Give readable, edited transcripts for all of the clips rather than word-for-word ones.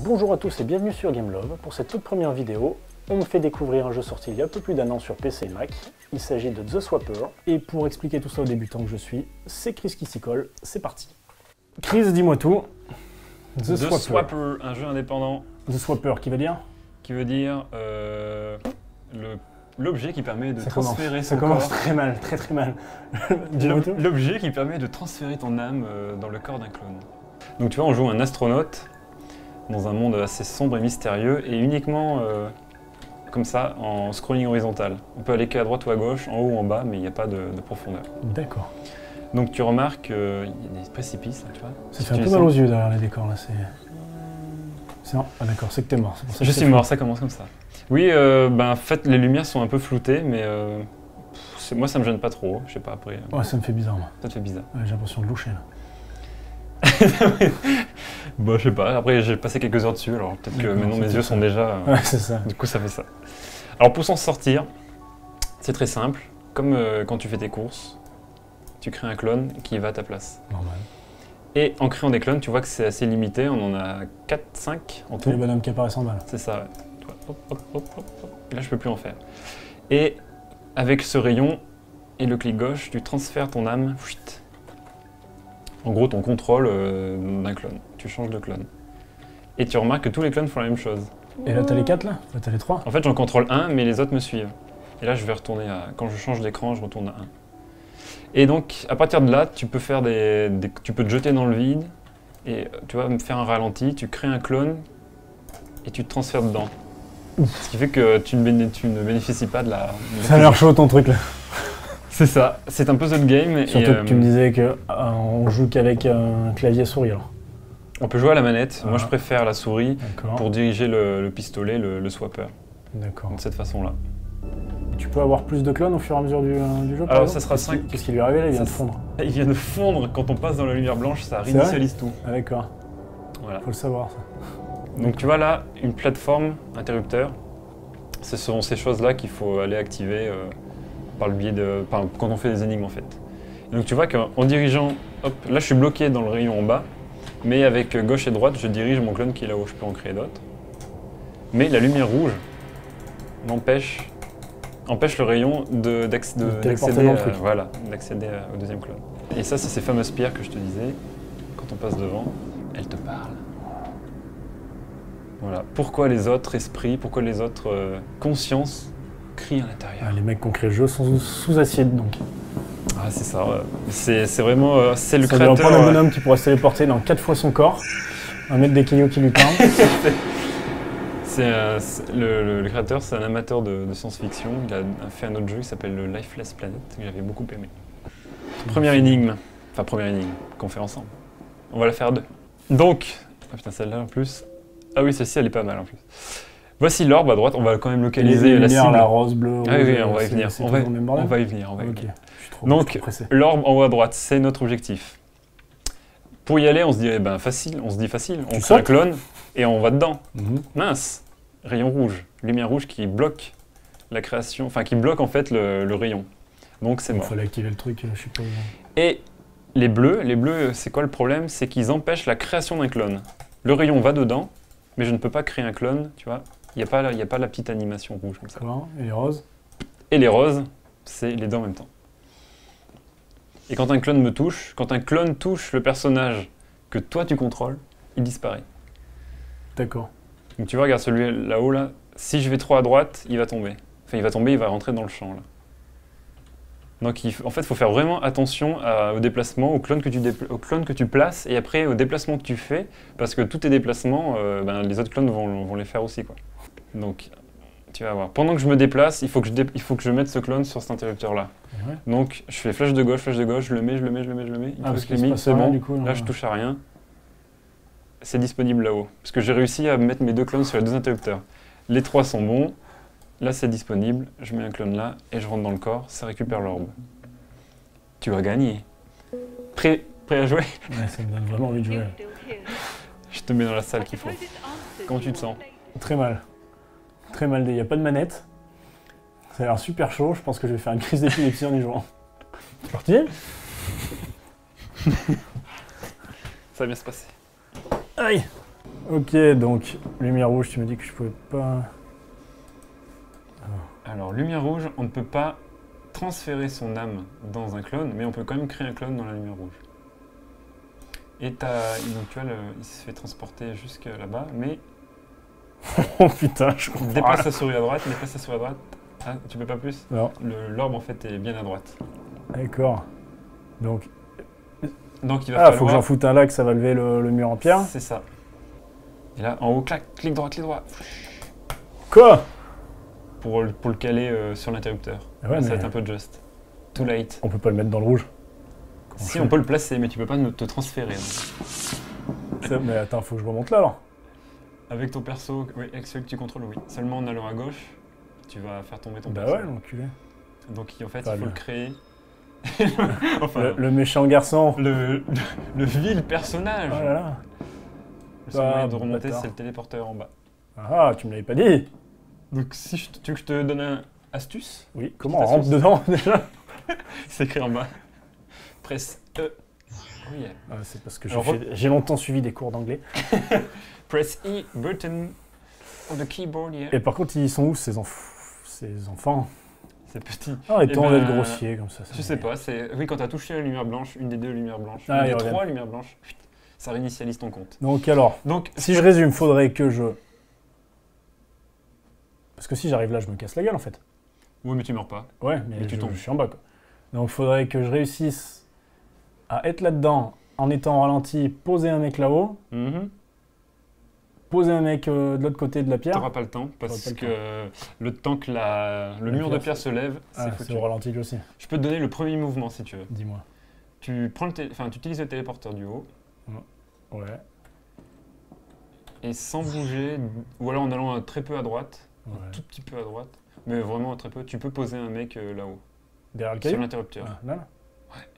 Bonjour à tous et bienvenue sur Gamelove. Pour cette toute première vidéo, on me fait découvrir un jeu sorti il y a un peu plus d'un an sur PC et Mac. Il s'agit de The Swapper. Et pour expliquer tout ça aux débutants que je suis, c'est Chris qui s'y colle. C'est parti. Chris, dis-moi tout. The Swapper, un jeu indépendant. The Swapper, qui veut dire? Qui veut dire l'objet qui permet de transférer son corps. Ça commence corps. très mal, très mal. L'objet qui permet de transférer ton âme dans le corps d'un clone. Donc tu vois, on joue un astronaute dans un monde assez sombre et mystérieux et uniquement comme ça en scrolling horizontal. On peut aller qu'à droite ou à gauche, en haut ou en bas, mais il n'y a pas de profondeur. D'accord. Donc tu remarques qu'il y a des précipices, là, tu vois. Ça fait un peu mal aux yeux derrière les décors là. C'est non, ah d'accord, c'est que t'es mort. Je suis mort, ça commence comme ça. Oui, en fait les lumières sont un peu floutées, mais moi ça me gêne pas trop, je sais pas après. Ouais, ça me fait bizarre moi. Ça te fait bizarre. Ouais, j'ai l'impression de loucher là. Bon, je sais pas, après j'ai passé quelques heures dessus, alors peut-être que maintenant mes yeux sont déjà... Ouais, c'est ça. Du coup ça fait ça. Alors pour s'en sortir, c'est très simple, comme quand tu fais tes courses, tu crées un clone qui va à ta place. Normal. Et en créant des clones, tu vois que c'est assez limité, on en a 4, 5 en tout. Les bonhommes qui apparaissent en bas. C'est ça, ouais. Tu vois, hop, hop, hop, hop, hop. Et là je peux plus en faire. Et avec ce rayon et le clic gauche, tu transfères ton âme, fuite. En gros, ton contrôle d'un clone. Tu changes de clone. Et tu remarques que tous les clones font la même chose. Et là, t'as les 4 là? Là, t'as les 3? En fait, j'en contrôle un, mais les autres me suivent. Et là, je vais retourner à... Quand je change d'écran, je retourne à 1. Et donc, à partir de là, tu peux faire tu peux te jeter dans le vide. Et tu vas me faire un ralenti, tu crées un clone et tu te transfères dedans. Ouf. Ce qui fait que tu ne bénéficies pas de la... Ça a l'air chaud ton truc là. C'est ça, c'est un puzzle game. Surtout que tu me disais qu'on joue qu'avec un clavier souris alors. On peut jouer à la manette, moi je préfère la souris pour diriger le pistolet, le swapper. D'accord. De cette façon-là. Tu peux avoir plus de clones au fur et à mesure du jeu? Alors ça sera 5. Qu'est-ce qui lui est arrivé là? Il vient de fondre. Il vient de fondre, quand on passe dans la lumière blanche, ça réinitialise tout. Ah d'accord. Voilà. Faut le savoir ça. Donc tu vois là, une plateforme interrupteur. Ce sont ces choses-là qu'il faut aller activer par le biais de... quand on fait des énigmes en fait. Et donc tu vois qu'en dirigeant... Hop, là je suis bloqué dans le rayon en bas, mais avec gauche et droite, je dirige mon clone qui est là où je peux en créer d'autres. Mais la lumière rouge empêche le rayon d'accéder au deuxième clone. Et ça, c'est ces fameuses pierres que je te disais. Quand on passe devant, elles te parlent. Voilà. Pourquoi les autres esprits, pourquoi les autres consciences crient à l'intérieur. Les mecs qui ont créé le jeu sont sous assiette donc. Ah c'est ça, ouais. C'est vraiment... c'est le créateur... Ça doit prendre un bonhomme qui pourrait se téléporter dans 4 fois son corps, un mètre des cailloux qui lui parlent. Le créateur, c'est un amateur de science-fiction. Il a fait un autre jeu qui s'appelle le Lifeless Planet, que j'avais beaucoup aimé. Première énigme qu'on fait ensemble. On va la faire à 2. Donc, ah putain celle-là en plus. Ah oui, celle-ci elle est pas mal en plus. Voici l'orbe à droite, on va quand même localiser la cible. La rose, bleu, rouge. Ah oui, on va y venir. On va y venir. Donc, l'orbe en haut à droite, c'est notre objectif. Pour y aller, on se dit facile. On crée un clone et on va dedans. Mince, rayon rouge, lumière rouge qui bloque la création, enfin qui bloque en fait le rayon. Donc c'est mort. Il fallait activer le truc, je sais pas. Et les bleus, c'est quoi le problème? C'est qu'ils empêchent la création d'un clone. Le rayon va dedans, mais je ne peux pas créer un clone, tu vois. Il n'y a pas la petite animation rouge comme ça. Et les roses? Et les roses, c'est les deux en même temps. Et quand un clone me touche, quand un clone touche le personnage que toi tu contrôles, il disparaît. D'accord. Donc tu vois, regarde celui là-haut là, si je vais trop à droite, il va tomber. Enfin il va rentrer dans le champ là. Donc en fait il faut faire vraiment attention au déplacement, au clone que tu places et après au déplacement que tu fais, parce que tous tes déplacements, les autres clones vont les faire aussi quoi. Donc tu vas voir. Pendant que je me déplace, il faut que je mette ce clone sur cet interrupteur là. Ouais. Donc je fais flèche de gauche, je le mets. C'est bon, du coup, là je touche à rien. C'est disponible là-haut. Parce que j'ai réussi à mettre mes 2 clones sur les 2 interrupteurs. Les 3 sont bons. Là c'est disponible. Je mets un clone là et je rentre dans le corps. Ça récupère l'orbe. Tu vas gagner. Prêt à jouer? Ouais, ça me donne vraiment envie de jouer. Je te mets dans la salle qu'il faut. Comment tu te sens? Très mal. Très mal. Il n'y a pas de manette. Ça a l'air super chaud. Je pense que je vais faire une crise d'épilepsie en y jouant. C'est parti? Ça va bien se passer. Aïe! Ok, donc lumière rouge, tu me dis que je pouvais pas... Alors, lumière rouge, on ne peut pas transférer son âme dans un clone, mais on peut quand même créer un clone dans la lumière rouge. Et donc tu vois, il se fait transporter jusque là-bas, mais Oh putain, je comprends. déplace sa souris à droite, déplace sa souris à droite. Ah, tu peux pas plus? Non, L'orbe en fait est bien à droite. d'accord. Donc, Donc il va ah, falloir... faut que j'en foute un là, que ça va lever le mur en pierre. C'est ça. Et là, en haut, clac, clic droit, Quoi? pour le caler sur l'interrupteur. Ah ouais, Là, ça va mais être un peu just. Too late. on peut pas le mettre dans le rouge. Comment Si, je on fais peut le placer, mais tu peux pas te transférer. Mais attends, faut que je remonte là alors. Avec ton perso, oui, avec celui que tu contrôles, oui. Seulement en allant à gauche, tu vas faire tomber ton Bah perso. ouais, l'enculé. Donc en fait, Enfin, il faut le- le créer. Enfin, Le méchant garçon. le vil personnage. Oh là là. Le seul moyen de Ah, remonter, bâtard. c'est le téléporteur en bas. Ah, tu me l'avais pas dit. Donc si tu veux que je te donne un astuce, Oui, comment on Petite rentre dedans déjà? c'est écrit en bas. Press E. Oh yeah. Ah, c'est parce que Alors, j'ai longtemps suivi des cours d'anglais. Press E button on the keyboard here. Et par contre, ils sont où ces enfants? C'est petit. Ah, ils Eh tentent ben, d'être grossiers comme ça. Je sais pas, c'est... Oui, quand t'as touché la lumière blanche, une des deux lumières blanches, Ah, une ils des reviennent. 3 lumières blanches, ça réinitialise ton compte. Donc alors, Donc, si je résume, faudrait que je... Parce que si j'arrive là, je me casse la gueule en fait. oui, mais tu meurs pas. Ouais, mais Et tu tombes. je suis en bas quoi. Donc faudrait que je réussisse à être là-dedans en étant au ralenti, poser un mec là-haut, poser un mec de l'autre côté de la pierre. T'auras pas le temps, parce T'auras pas que le temps que le mur de pierre se lève, c'est Ah, foutu. c'est au ralenti lui aussi, Je peux te donner le premier mouvement si tu veux. dis-moi. Tu prends tu utilises le téléporteur du haut, Ouais, et sans bouger, ou alors en allant très peu à droite, ouais. un tout petit peu à droite, mais vraiment très peu, tu peux poser un mec là-haut, Derrière le sur caillou. l'interrupteur. Ah, là Ouais.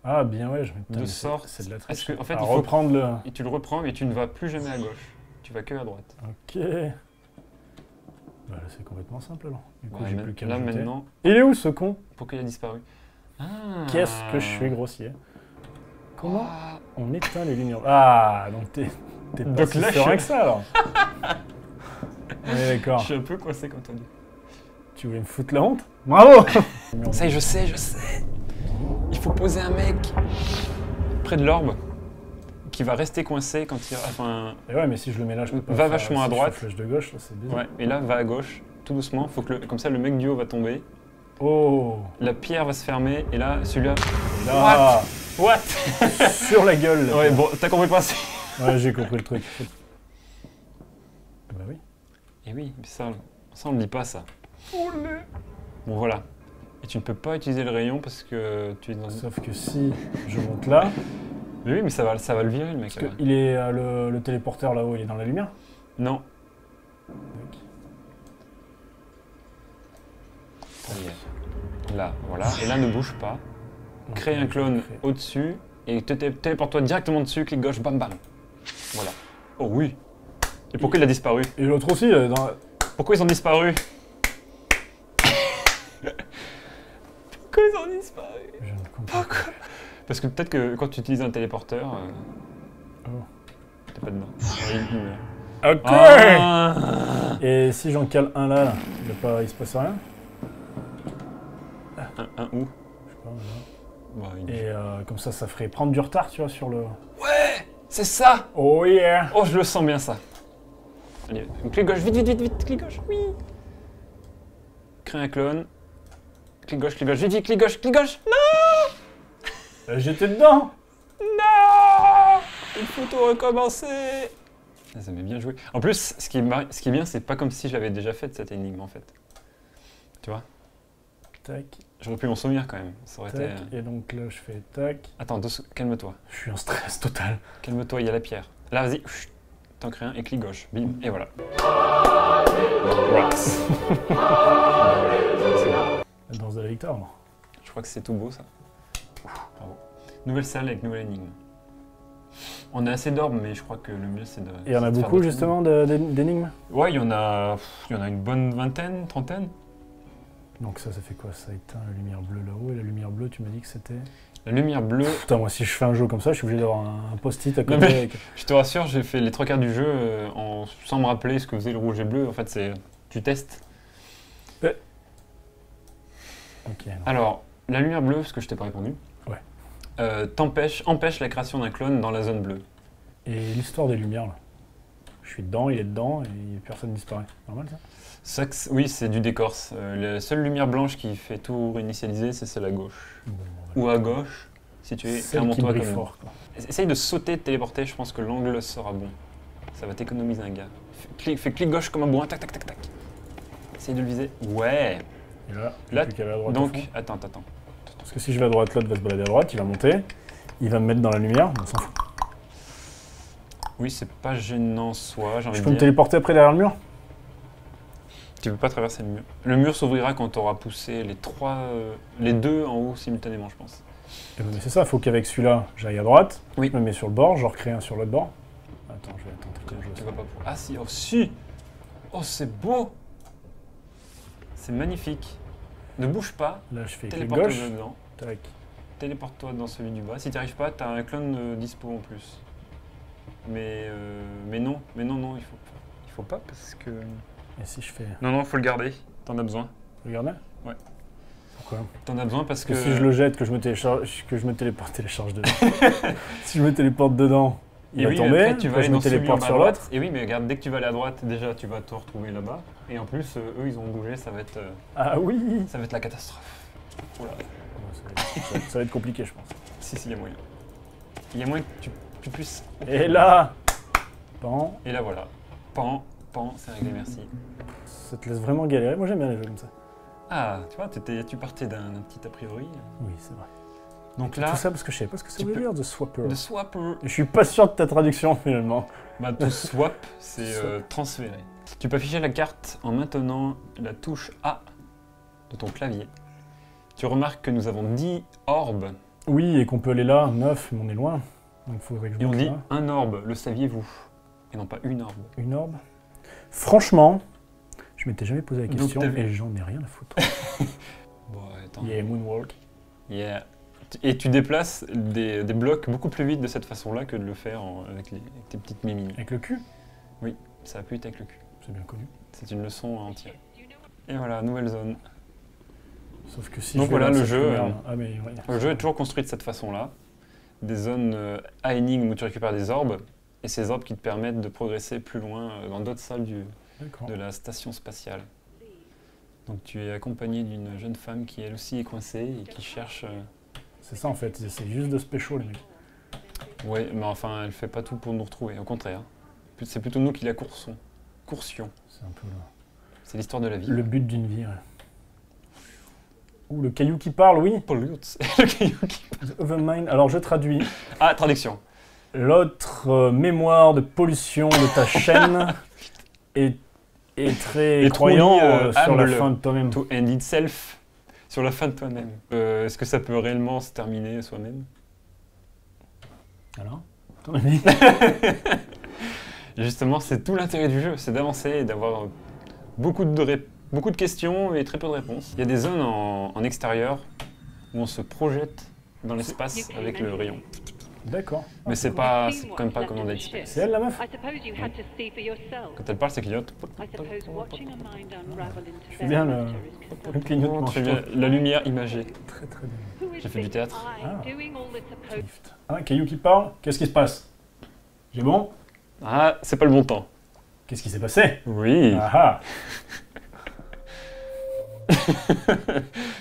Ah, bien ouais, je De sorte c'est de la Parce triche. que, en fait, À il faut reprendre le... Et tu le reprends, mais tu ne vas plus jamais à gauche. Tu vas que à droite. Ok. Bah, là, c'est complètement simple alors. Du coup, Ouais, j'ai plus qu'à là le jeter. maintenant, Il est où ce con? pourquoi il a disparu? Ah. Qu'est-ce que je suis grossier. Comment Ah. on éteint les lumières? Ah, donc t'es pas Donc si là, serein je- que ça alors. Ouais, Je d'accord. suis un peu coincé comme t'as dit. Tu voulais me foutre la honte? Bravo. Ça y est, je sais. Il faut poser un mec près de l'orbe qui va rester coincé quand il... Enfin, Et ouais, mais si je le mets là, je peux pas. Va faire- vachement à si je droite. fais flèche de gauche, là, c'est bizarre. ouais. Et là, va à gauche, tout doucement. Faut que comme ça, le mec du haut va tomber. Oh. La pierre va se fermer. Et là, celui-là... Là. What? Sur la gueule. Là. Ouais, bon, t'as compris le principe. Ouais, j'ai compris le truc. Bah oui. Et oui, mais ça on le dit pas, ça. Bon, voilà. Et tu ne peux pas utiliser le rayon parce que tu es dans... Sauf que si je monte là, Mais oui, mais ça va le virer, le mec. parce que il est le téléporteur là-haut, il est dans la lumière. Non. Donc, Ça y est. Là, voilà. Et là, ne bouge pas. Crée un clone Crée. au-dessus et téléporte-toi directement dessus, clic gauche, bam bam. Voilà. Oh oui. Et pourquoi il a disparu? Et l'autre aussi, dans... Pourquoi ils ont disparu? Pourquoi ils ont disparu? Je ne comprends pas. Parce que peut-être que quand tu utilises un téléporteur, Oh. t'es pas dedans. Ouais, il meurt. Ok. Ah. Et si j'en cale un là, il se passe rien? Un où? Je sais pas, là. Bah, il- Et comme ça ferait prendre du retard, tu vois, sur le... Ouais, c'est ça. Oh yeah. Oh, je le sens bien ça. Allez, clic gauche, vite, vite, vite, vite, clic gauche, oui. Crée un clone. Clic gauche, vite, vite, clic gauche. Non, J'étais dedans. non. Il faut tout recommencer. Ah, ça m'a bien joué. En plus, ce qui est bien, c'est pas comme si je l'avais déjà fait cette énigme en fait. Tu vois? Tac, J'aurais pu m'en souvenir quand même. Ça aurait tac. été... Et donc là, je fais tac. Attends, calme-toi. Je suis en stress total. Calme-toi, il y a la pierre. Là, vas-y. Chut. T'en crées un et clic gauche. Bim. Et voilà. Rocks. C'est bon. La danse de la victoire, moi. Je crois que c'est tout beau ça. Bravo. Nouvelle salle avec nouvelle énigme. On a assez d'orbes, mais je crois que le mieux c'est de. Et il y en a c'est de faire beaucoup, d'autres justement, d'énigmes? Ouais, il y en a une bonne vingtaine, trentaine. Donc ça fait quoi? Ça éteint la lumière bleue là-haut, et la lumière bleue, tu m'as dit que c'était... La lumière bleue. Putain, moi, si je fais un jeu comme ça, je suis obligé d'avoir un post-it à côté. Non, mais avec... je te rassure, j'ai fait les 3 quarts du jeu sans me rappeler ce que faisait le rouge et bleu. En fait, c'est tu testes. Ok. Alors, la lumière bleue, parce que je t'ai pas répondu. Ouais. Empêche la création d'un clone dans la zone bleue. Et l'histoire des lumières, là. Je suis dedans, il est dedans, et personne disparaît. Normal, ça? Oui, c'est du décor. La seule lumière blanche qui fait tout réinitialiser, c'est celle à gauche. Bon, Ou à gauche, si tu es celle clairement qui toi brille quand même. fort, quoi. Essaye de sauter, de téléporter, je pense que l'angle sera bon. Ça va t'économiser un gars. Fais clic gauche comme un bourrin, tac tac tac tac. Essaye de le viser. Ouais. Et là, Là, plus qu'à la droite. donc, au fond. attends. Parce que si je vais à droite, l'autre va se balader à droite, il va monter, il va me mettre dans la lumière, on s'en fout. Oui, c'est pas gênant soit, j'ai envie Je de peux me dire. téléporter après derrière le mur? Tu peux pas traverser le mur. Le mur s'ouvrira quand tu auras poussé les deux en haut simultanément, je pense. Mais c'est ça, il faut qu'avec celui-là, j'aille à droite, Oui. je me mets sur le bord, j'en recrée un sur l'autre bord. Attends, je vais tenter comment je Tu fais vas ça. pas pour... Ah si, oh si. Oh, c'est beau. C'est magnifique. Ne bouge pas. Là, je fais clic Téléporte-toi gauche, dedans. tac. Téléporte-toi dans celui du bas. Si tu arrives pas, tu as un clone dispo en plus. Mais non, il faut pas parce que... Et si je fais... Non, faut le garder. T'en as besoin. Regardez. Ouais. Pourquoi? T'en as besoin parce que... Si je le jette, que je me télécharge dedans. Si je me téléporte dedans, il Et va oui, tomber, après, tu vas après, aller je me dans celui en téléporte bas à sur droite. l'autre. Et oui, mais regarde, dès que tu vas aller à droite, déjà, tu vas te retrouver là-bas. Et en plus, eux, ils ont bougé, ça va être Ah oui. la catastrophe. Oula. Ça va être compliqué, je pense. Si, il y a moyen. Il y a moyen que tu puisses... Et là, pan, Et là, voilà. Pan, c'est réglé, merci. ça te laisse vraiment galérer. Moi, j'aime bien les jeux comme ça. Ah, tu vois, tu partais d'un petit a priori. Oui, c'est vrai. Donc Tout là, ça parce que je savais pas ce que ça tu voulait peux- dire de swapper. de swapper. Et je suis pas sûr de ta traduction finalement. Bah, to swap, c'est Swap. transférer. Tu peux afficher la carte en maintenant la touche A de ton clavier. Tu remarques que nous avons 10 orbes. Oui, et qu'on peut aller là, 9, mais on est loin. Donc il faudrait que je Et on monte dit là. un orbe, le saviez-vous? Et non pas une orbe. Une orbe. Franchement, je m'étais jamais posé la Donc, question t'as vu- et j'en ai rien à foutre. Bon, attends. Il y a Moonwalk. Yeah. Et tu déplaces des blocs beaucoup plus vite de cette façon-là que de le faire avec tes petites mimines. Avec le cul, Ça appuie avec le cul. c'est bien connu. C'est une leçon à en tirer. Et voilà, nouvelle zone. Sauf que si Donc je vais voilà, dans le cette jeu, lumière-là- Ah mais ouais. Le jeu est toujours construit de cette façon-là. Des zones à énigmes où tu récupères des orbes. Et ces orbes qui te permettent de progresser plus loin dans d'autres salles D'accord. de la station spatiale. Donc tu es accompagné d'une jeune femme qui elle aussi est coincée et qui cherche... C'est ça en fait, c'est juste de spécial les mecs. Ouais, mais enfin elle fait pas tout pour nous retrouver, au contraire. C'est plutôt nous qui la coursions. C'est un peu C'est l'histoire de la vie. le but d'une vie. Ouais. Ouh, le caillou qui parle, oui. Pollute. Le caillou qui- The Other Mind. Alors je traduis. Ah, traduction. L'autre mémoire de pollution de ta chaîne est très Et croyant truly, sur la humble. fin de toi-même. To end itself. Sur la fin de toi-même. Est-ce que ça peut réellement se terminer soi-même? Alors ton avis? Et justement, c'est tout l'intérêt du jeu, c'est d'avancer et d'avoir beaucoup de questions et très peu de réponses. Il y a des zones en extérieur où on se projette dans l'espace avec le rayon. D'accord. Mais c'est quand même pas comme dans Dead Space. C'est elle la meuf? I suppose you had to see for yourself. Quand elle parle, c'est clignote. I suppose watching a mind unravel into Je fais bien le consulting. clignotement. Très bien, la lumière imagée. Très très bien. Who is J'ai fait du this théâtre. I Ah. doing all this supposed Lift. Ah, caillou qui parle. Qu'est-ce qui se passe? J'ai bon? Ah, c'est pas le bon temps. Qu'est-ce qui s'est passé? Oui. Ah ah.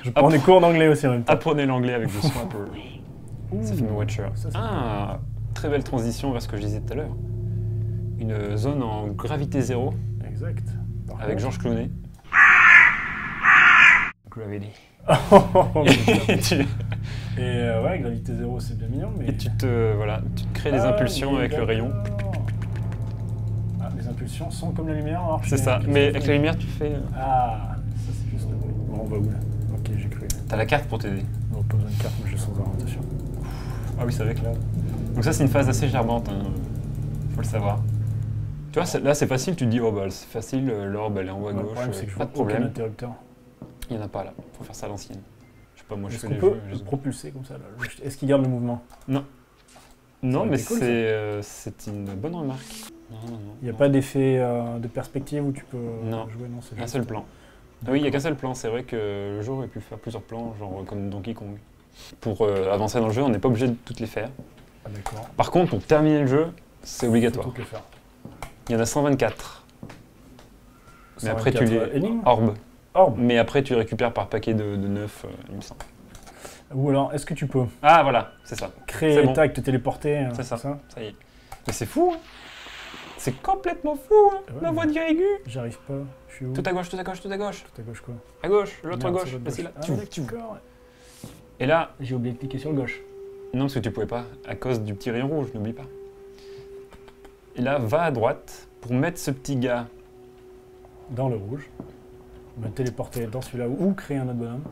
Je prends des cours d'anglais aussi en même temps. Apprenez l'anglais avec The Swapper. Ça fait mon Watcher. Ça, c'est Ah, très belle transition vers ce que je disais tout à l'heure. Une zone en gravité zéro Exact. Par avec contre- Georges Clooney. Gravity. Oh, Et tu, Et ouais, gravité zéro, c'est bien mignon, mais... et tu te crées des Ah, impulsions mais avec le rayon. d'accord. Ah, les impulsions sont comme la lumière, alors C'est ça. Mais avec la lumière, tu fais. Ah, ça c'est juste le bruit. Bon, on va où là? Ok, j'ai cru. T'as la carte pour t'aider. Non, pas besoin de carte, mais je sens orientation. Ah oui, c'est avec là. Donc ça, c'est une phase assez gerbante. Hein. Faut le savoir. Tu vois, là, c'est facile. Tu te dis, oh bah, c'est facile. L'orbe, elle est en haut à Le gauche. problème, c'est que je Pas vois de aucun problème. interrupteur. Il n'y en a pas là. Faut faire ça à l'ancienne. Je pas, moi je Est-ce fais qu'on les peut jeux. le propulser comme ça là? Est-ce qu'il garde le mouvement? Non, aurait mais été cool, c'est une bonne remarque. Non. Il n'y a pas d'effet de perspective où tu peux Non. jouer? Non, c'est Un juste- seul plan. Ah oui, il n'y a qu'un seul plan. C'est vrai que le jeu aurait pu faire plusieurs plans, genre comme Donkey Kong. Pour avancer dans le jeu, on n'est pas obligé de toutes les faire. Ah, d'accord. Par contre, pour terminer le jeu, c'est Faut obligatoire. toutes les faire. Il y en a 124. Mais après, tu 124 les énigmes. orbes. Orbe. Mais après, tu récupères par paquet de 9, il me semble. Ou alors, est-ce que tu peux Ah, voilà, c'est ça. créer, C'est bon. tac, te téléporter? C'est ça. Ça y est. Mais c'est fou, hein. C'est complètement fou, hein. Ouais, La mais- voix de aiguë. J'arrive pas. Je suis où? Tout à gauche, tout à gauche, tout à gauche. Tout à gauche quoi? À gauche, l'autre Merde, gauche. c'est l'autre Vas-y, là. Ah, Tu- d'accord. Et là, J'ai oublié de cliquer sur le gauche. non, parce que tu pouvais pas, à cause du petit rayon rouge, n'oublie pas. Et là, va à droite pour mettre ce petit gars. Dans le rouge. Me téléporter dans celui-là ou créer un autre bonhomme.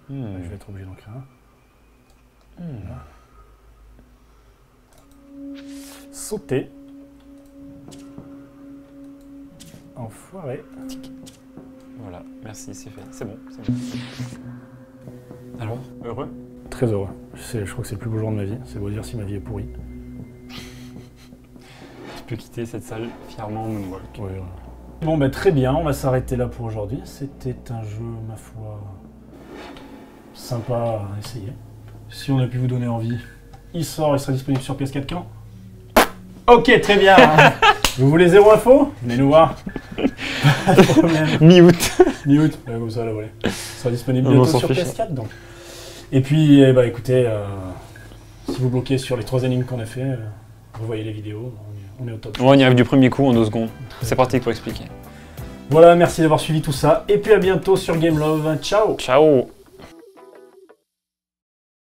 Je vais être obligé d'en créer un. Sauter. Enfoiré. Voilà, merci, c'est fait. C'est bon, c'est bon. Alors, heureux? Très heureux. Je crois que c'est le plus beau jour de ma vie. C'est beau dire si ma vie est pourrie. Tu peux quitter cette salle fièrement moonwalk. Oui, voilà. Bon, bah, très bien, on va s'arrêter là pour aujourd'hui. C'était un jeu, ma foi, sympa à essayer. Si on a pu vous donner envie, il sort, il sera disponible sur PS4 quand? Ok, très bien. Vous voulez zéro info? Venez nous voir. Pas de problème. Mi-août. Mi-août, ouais, comme ça, là, voilà. Il sera disponible On bientôt s'en sur fiche. PS4, donc. Et puis, eh ben, écoutez, si vous bloquez sur les 3 énigmes qu'on a fait, vous voyez les vidéos, on est au top. On y arrive du premier coup en 2 secondes. C'est parti pour expliquer. Voilà, merci d'avoir suivi tout ça. Et puis à bientôt sur Game Love. Ciao! Ciao.